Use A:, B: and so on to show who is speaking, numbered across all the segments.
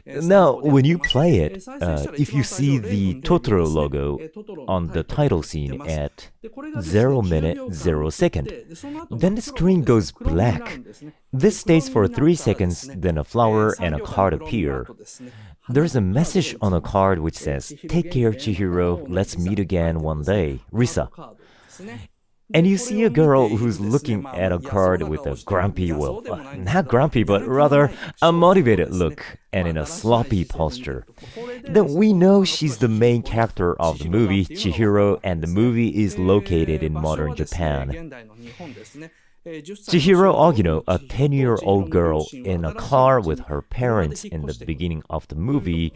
A: Now, when you play it, if you see the Totoro logo on the title scene at 0 minute 0 second, then the screen goes black. This stays for 3 seconds, then a flower and a card appear. There's a message on a card which says, "Take care, Chihiro, let's meet again one day, Risa." And you see a girl who's looking at a card with a grumpy, well, not grumpy, but rather a motivated look and in a sloppy posture. Then we know she's the main character of the movie, Chihiro, and the movie is located in modern Japan. Chihiro Ogino, a 10-year-old girl in a car with her parents in the beginning of the movie,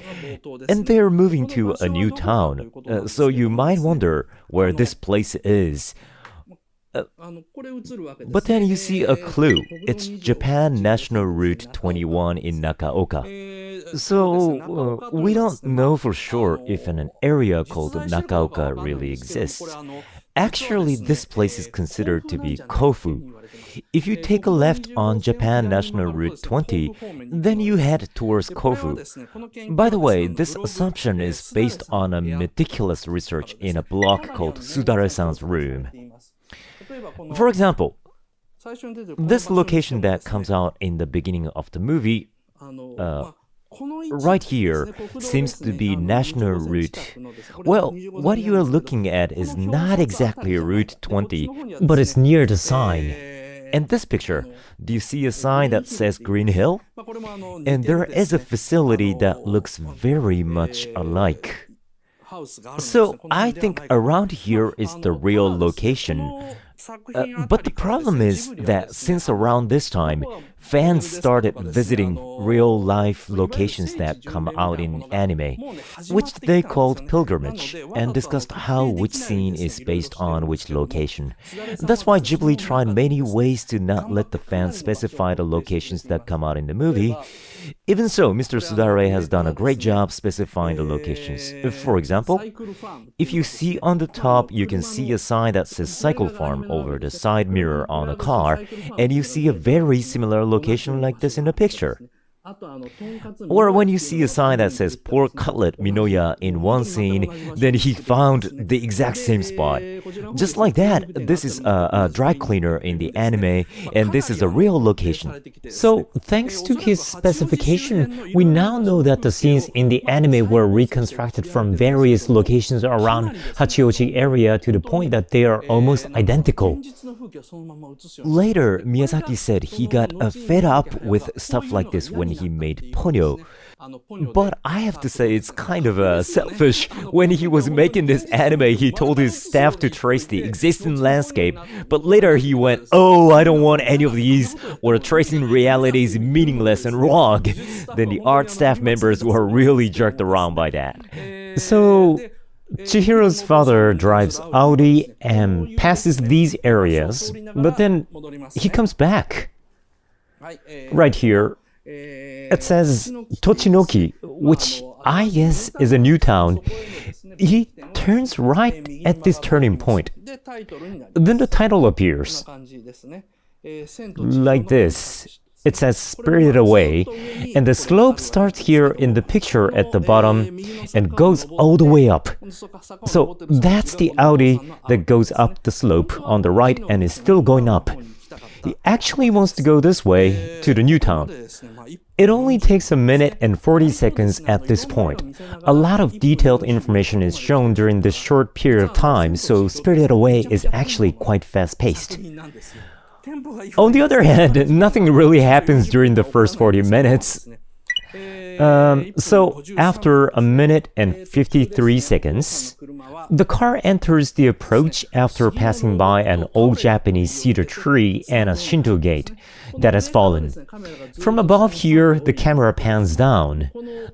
A: and they're moving to a new town. So you might wonder where this place is. But then you see a clue. It's Japan National Route 21 in Nakaoka. So we don't know for sure if an area called Nakaoka really exists. Actually, this place is considered to be Kofu. If you take a left on Japan National Route 20, then you head towards Kofu. By the way, this assumption is based on a meticulous research in a blog called Sudare-san's Room. For example, this location that comes out in the beginning of the movie, right here, seems to be National Route. Well, what you are looking at is not exactly Route 20, but it's near the sign. In this picture, do you see a sign that says Green Hill? And there is a facility that looks very much alike. So I think around here is the real location. But the problem is that since around this time, fans started visiting real-life locations that come out in anime, which they called pilgrimage, and discussed how which scene is based on which location. That's why Ghibli tried many ways to not let the fans specify the locations that come out in the movie. Even so, Mr. Sudare has done a great job specifying the locations. For example, if you see on the top, you can see a sign that says Cycle Farm over the side mirror on a car, and you see a very similar location like this in the picture. Or when you see a sign that says Pork Cutlet Minoya in one scene, then he found the exact same spot. Just like that, this is a dry cleaner in the anime, and this is a real location. So, thanks to his specification, we now know that the scenes in the anime were reconstructed from various locations around Hachioji area to the point that they are almost identical. Later, Miyazaki said he got fed up with stuff like this when he made Ponyo. But I have to say it's kind of selfish. When he was making this anime, he told his staff to trace the existing landscape, but later he went, "Oh, I don't want any of these, or tracing reality is meaningless and wrong." Then the art staff members were really jerked around by that. So Chihiro's father drives Audi and passes these areas, but then he comes back. Right here, it says Tochinoki, which I guess is a new town. He turns right at this turning point. Then the title appears. Like this. It says Spirited Away, and the slope starts here in the picture at the bottom and goes all the way up. So that's the Audi that goes up the slope on the right and is still going up. He actually wants to go this way to the new town. It only takes a minute and 40 seconds at this point. A lot of detailed information is shown during this short period of time, so Spirited Away is actually quite fast-paced. On the other hand, nothing really happens during the first 40 minutes. So after a minute and 53 seconds, the car enters the approach after passing by an old Japanese cedar tree and a Shinto gate that has fallen. From above here, the camera pans down.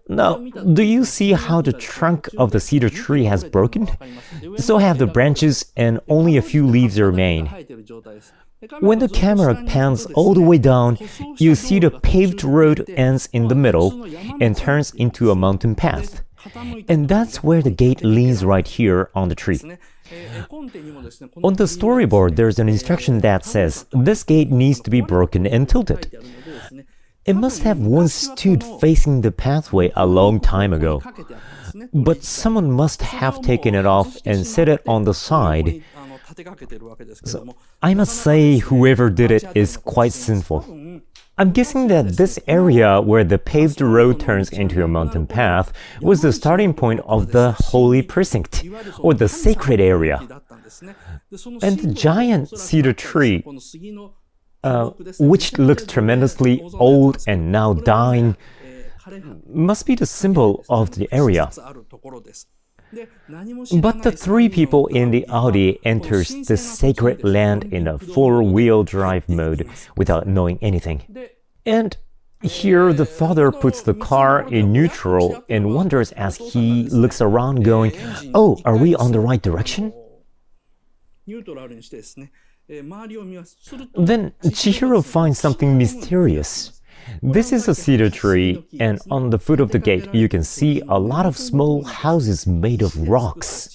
A: Now, do you see how the trunk of the cedar tree has broken? So have the branches and only a few leaves remain. When the camera pans all the way down, you see the paved road ends in the middle and turns into a mountain path. And that's where the gate leans right here on the tree. On the storyboard, there's an instruction that says, this gate needs to be broken and tilted. It must have once stood facing the pathway a long time ago. But someone must have taken it off and set it on the side. So, I must say whoever did it is quite sinful. I'm guessing that this area where the paved road turns into a mountain path was the starting point of the holy precinct, or the sacred area. And the giant cedar tree, which looks tremendously old and now dying, must be the symbol of the area. But the three people in the Audi enters the sacred land in a four-wheel drive mode without knowing anything. And here the father puts the car in neutral and wonders as he looks around going, "Oh, are we on the right direction?" Then Chihiro finds something mysterious. This is a cedar tree, and on the foot of the gate you can see a lot of small houses made of rocks.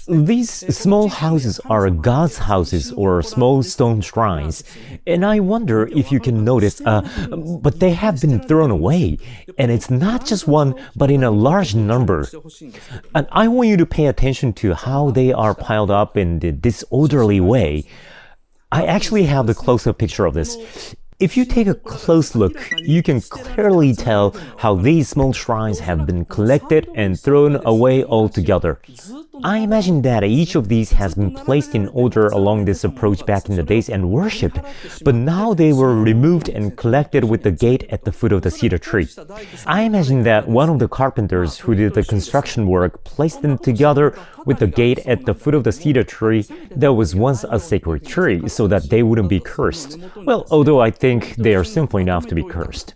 A: These small houses are God's houses or small stone shrines, and I wonder if you can notice, but they have been thrown away, and it's not just one, but in a large number. And I want you to pay attention to how they are piled up in the disorderly way. I actually have the close-up picture of this. If you take a close look, you can clearly tell how these small shrines have been collected and thrown away altogether. I imagine that each of these has been placed in order along this approach back in the days and worshipped, but now they were removed and collected with the gate at the foot of the cedar tree. I imagine that one of the carpenters who did the construction work placed them together with the gate at the foot of the cedar tree that was once a sacred tree so that they wouldn't be cursed. Well, although I think they are sinful enough to be cursed.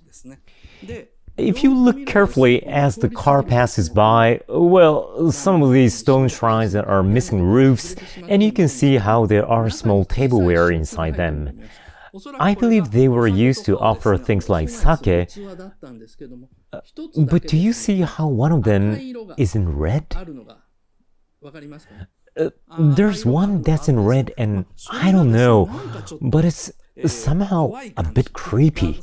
A: If you look carefully as the car passes by, well, some of these stone shrines are missing roofs, and you can see how there are small tableware inside them. I believe they were used to offer things like sake, but do you see how one of them is in red? There's one that's in red, and I don't know, but it's somehow a bit creepy.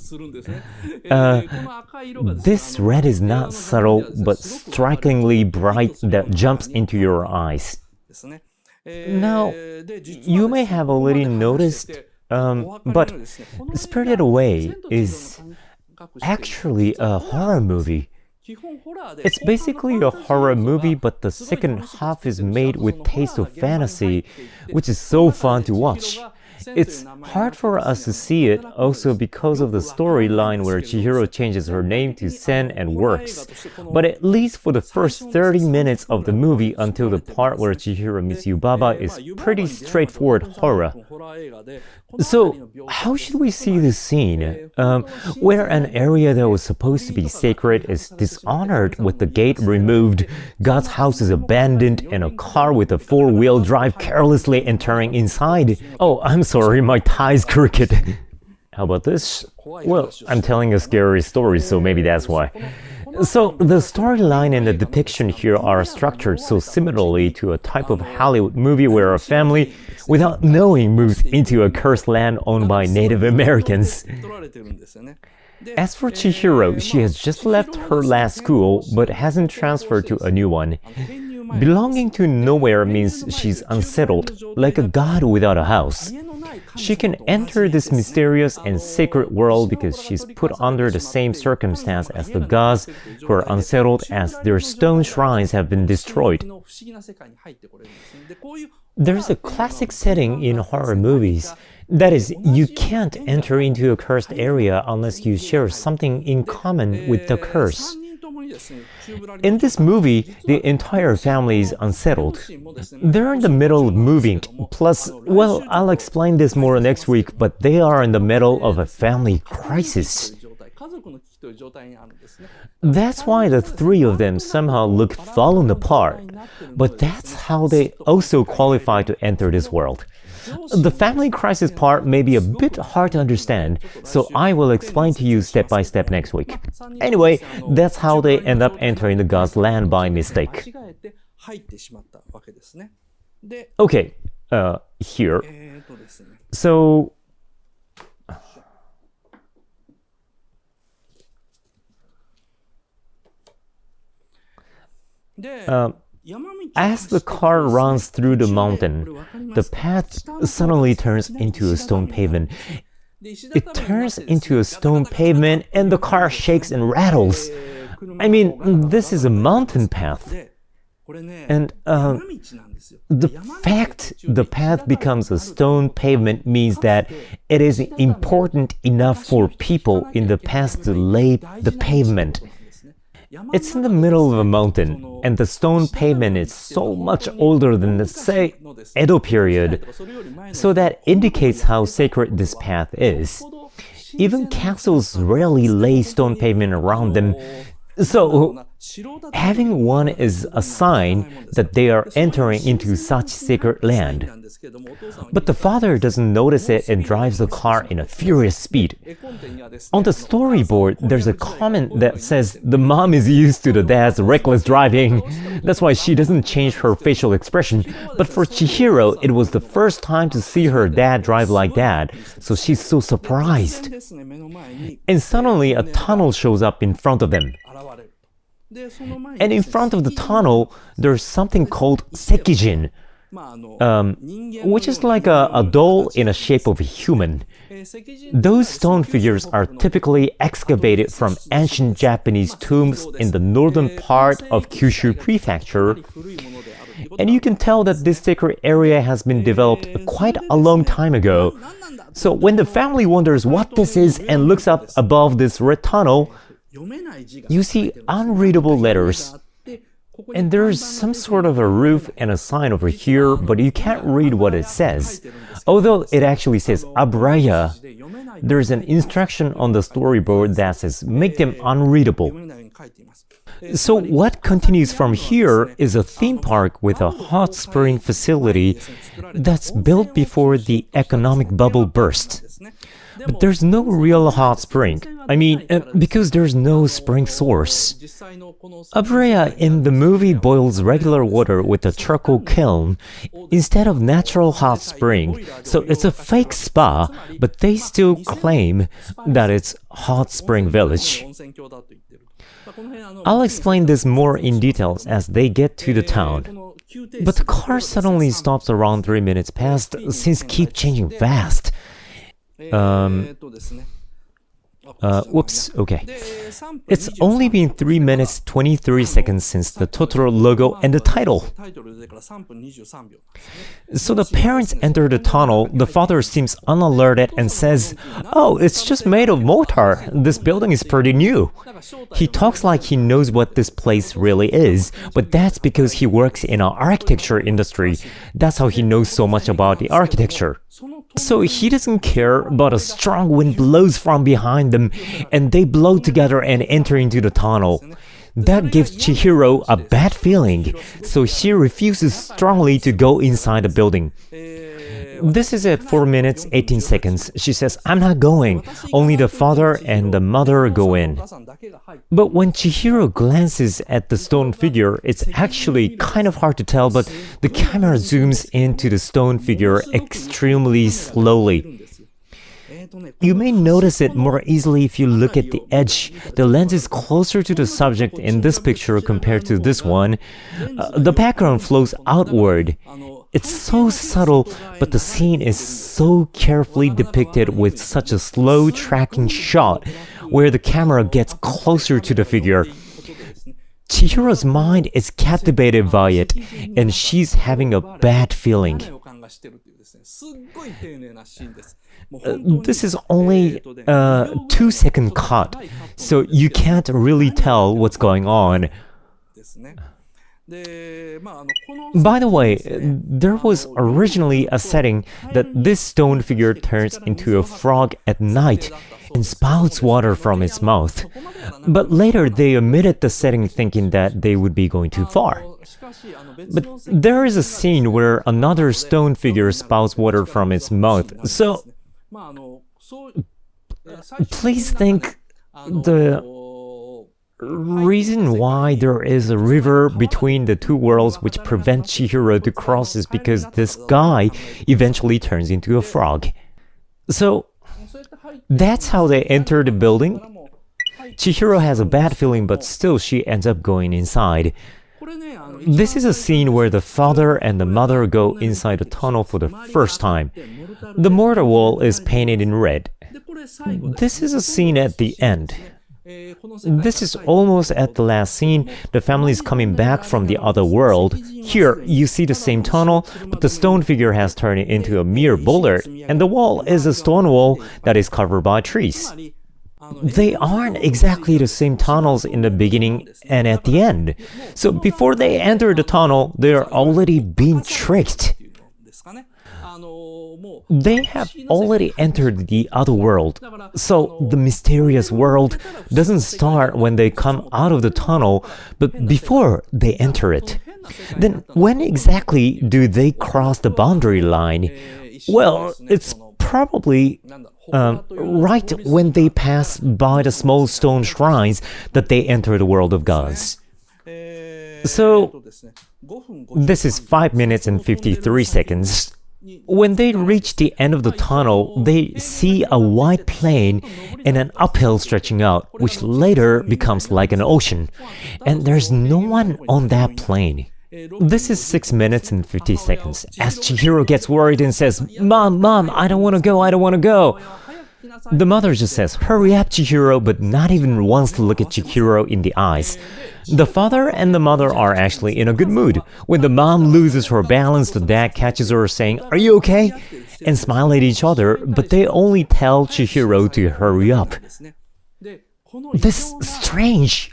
A: This red is not subtle, but strikingly bright that jumps into your eyes. Now, you may have already noticed, but Spirited Away is actually a horror movie. It's basically a horror movie, but the second half is made with taste of fantasy, which is so fun to watch. It's hard for us to see it also because of the storyline where Chihiro changes her name to Sen and works. But at least for the first 30 minutes of the movie until the part where Chihiro meets Yubaba is pretty straightforward horror. So, how should we see this scene? Where an area that was supposed to be sacred is dishonored with the gate removed, God's house is abandoned, and a car with a four-wheel drive carelessly entering inside. Oh, I'm sorry, my tie's crooked. How about this? Well, I'm telling a scary story, so maybe that's why. So, the storyline and the depiction here are structured so similarly to a type of Hollywood movie where a family, without knowing, moves into a cursed land owned by Native Americans. As for Chihiro, she has just left her last school, but hasn't transferred to a new one. Belonging to nowhere means she's unsettled, like a god without a house. She can enter this mysterious and sacred world because she's put under the same circumstance as the gods who are unsettled as their stone shrines have been destroyed. There's a classic setting in horror movies. That is, you can't enter into a cursed area unless you share something in common with the curse. In this movie, the entire family is unsettled. They're in the middle of moving, plus, well, I'll explain this more next week, but they are in the middle of a family crisis. That's why the three of them somehow look fallen apart, but that's how they also qualify to enter this world. The family crisis part may be a bit hard to understand, so I will explain to you step by step next week. Anyway, that's how they end up entering the God's land by mistake. Okay, here. So, As the car runs through the mountain, the path suddenly turns into a stone pavement. It turns into a stone pavement and the car shakes and rattles. I mean, this is a mountain path. And the fact the path becomes a stone pavement means that it is important enough for people in the past to lay the pavement. It's in the middle of a mountain, and the stone pavement is so much older than the, say, Edo period, so that indicates how sacred this path is. Even castles rarely lay stone pavement around them, so having one is a sign that they are entering into such sacred land. But the father doesn't notice it and drives the car in a furious speed. On the storyboard, there's a comment that says the mom is used to the dad's reckless driving. That's why she doesn't change her facial expression. But for Chihiro, it was the first time to see her dad drive like that, so she's so surprised. And suddenly a tunnel shows up in front of them. And in front of the tunnel, there's something called sekijin, which is like a doll in a shape of a human. Those stone figures are typically excavated from ancient Japanese tombs in the northern part of Kyushu Prefecture. And you can tell that this sacred area has been developed quite a long time ago. So when the family wonders what this is and looks up above this red tunnel, you see unreadable letters. And there's some sort of a roof and a sign over here, but you can't read what it says. Although it actually says Abraya, there's an instruction on the storyboard that says make them unreadable. So what continues from here is a theme park with a hot spring facility that's built before the economic bubble burst. But there's no real hot spring. I mean, because there's no spring source. Abreya in the movie boils regular water with a charcoal kiln instead of natural hot spring, so it's a fake spa, but they still claim that it's hot spring village. I'll explain this more in details as they get to the town. But the car suddenly stops around 3 minutes past, since keep changing fast. Whoops, okay. It's only been 3 minutes 23 seconds since the Totoro logo and the title. So the parents enter the tunnel, the father seems unalerted and says, "Oh, it's just made of mortar. This building is pretty new." He talks like he knows what this place really is, but that's because he works in an architecture industry. That's how he knows so much about the architecture. So he doesn't care, but a strong wind blows from behind them, and they blow together and enter into the tunnel. That gives Chihiro a bad feeling, so she refuses strongly to go inside the building. This is at 4 minutes 18 seconds. She says, "I'm not going. Only the father and the mother go in." But when Chihiro glances at the stone figure, it's actually kind of hard to tell, but the camera zooms into the stone figure extremely slowly. You may notice it more easily if you look at the edge. The lens is closer to the subject in this picture compared to this one. The background flows outward. It's so subtle, but the scene is so carefully depicted with such a slow tracking shot where the camera gets closer to the figure. Chihiro's mind is captivated by it, and she's having a bad feeling. This is only a 2-second cut, so you can't really tell what's going on. By the way, there was originally a setting that this stone figure turns into a frog at night and spouts water from its mouth. But later they omitted the setting thinking that they would be going too far. But there is a scene where another stone figure spouts water from its mouth. So please think the reason why there is a river between the two worlds which prevents Chihiro to cross is because this guy eventually turns into a frog. So that's how they enter the building. Chihiro has a bad feeling, but still she ends up going inside. This is a scene where the father and the mother go inside the tunnel for the first time. The mortar wall is painted in red. This is a scene at the end. This is almost at the last scene. The family is coming back from the other world. Here, you see the same tunnel, but the stone figure has turned into a mere boulder, and the wall is a stone wall that is covered by trees. They aren't exactly the same tunnels in the beginning and at the end. So before they enter the tunnel, they're already being tricked. They have already entered the other world. So the mysterious world doesn't start when they come out of the tunnel, but before they enter it. Then when exactly do they cross the boundary line? Well, it's probably right when they pass by the small stone shrines that they enter the world of gods. So this is 5 minutes and 53 seconds. When they reach the end of the tunnel, they see a wide plain and an uphill stretching out, which later becomes like an ocean. And there's no one on that plain. This is 6 minutes and 50 seconds, as Chihiro gets worried and says, Mom, I don't want to go. The mother just says, hurry up, Chihiro, but not even wants to look at Chihiro in the eyes. The father and the mother are actually in a good mood. When the mom loses her balance, the dad catches her saying, are you okay? And smile at each other, but they only tell Chihiro to hurry up. This is strange.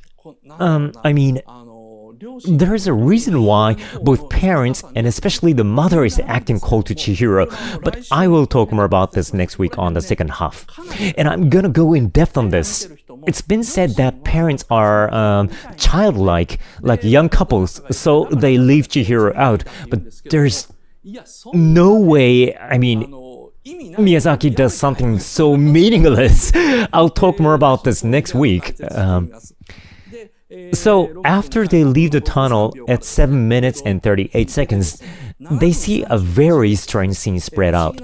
A: There's a reason why both parents and especially the mother is acting cold to Chihiro, but I will talk more about this next week on the second half. And I'm gonna go in depth on this. It's been said that parents are childlike, like young couples, so they leave Chihiro out, but there's no way, Miyazaki does something so meaningless. I'll talk more about this next week. So after they leave the tunnel at 7 minutes and 38 seconds, they see a very strange scene spread out.